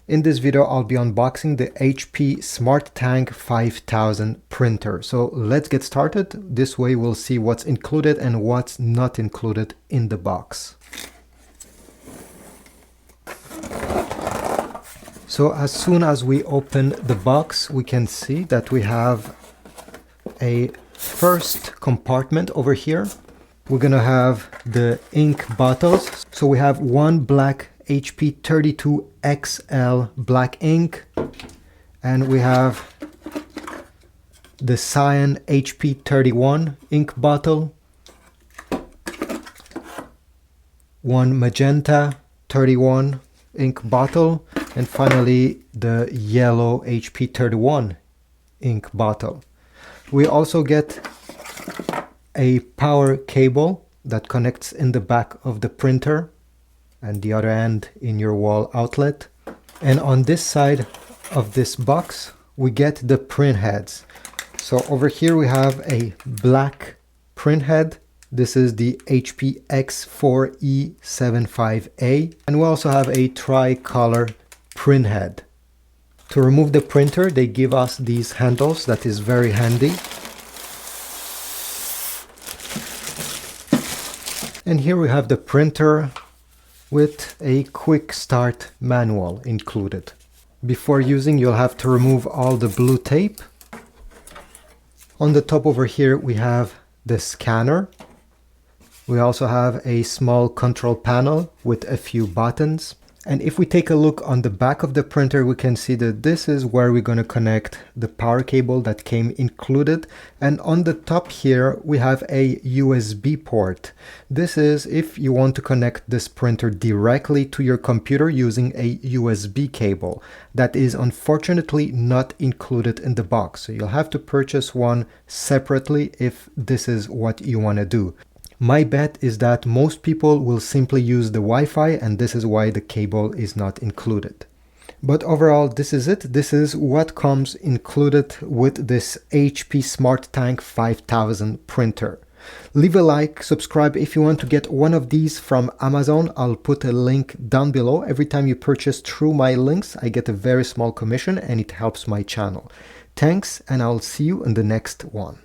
In this video, I'll be unboxing the HP SmartTank 5000 printer. So let's get started. This way we'll see what's included and what's not included in the box. So as soon as we open the box, we can see that we have a first compartment over here. We're gonna have the ink bottles. So we have one black HP 32XL black ink, and we have the cyan HP 31 ink bottle, one magenta 31 ink bottle, and finally the yellow HP 31 ink bottle. We also get a power cable that connects in the back of the printer and the other end in your wall outlet. And on this side of this box, we get the print heads. So over here we have a black print head. This is the HP X4E75A. And we also have a tricolor print head. To remove the printer, they give us these handles that is very handy. And here we have the printer with a quick start manual included. Before using, you'll have to remove all the blue tape. On the top over here, we have the scanner. We also have a small control panel with a few buttons. And if we take a look on the back of the printer, we can see that this is where we're going to connect the power cable that came included. And on the top here, we have a USB port. This is if you want to connect this printer directly to your computer using a USB cable. That is unfortunately not included in the box. So you'll have to purchase one separately if this is what you want to do. My bet is that most people will simply use the Wi-Fi, and this is why the cable is not included. But overall, this is it. This is what comes included with this HP SmartTank 5000 printer. Leave a like, subscribe if you want to get one of these from Amazon. I'll put a link down below. Every time you purchase through my links, I get a very small commission and it helps my channel. Thanks, and I'll see you in the next one.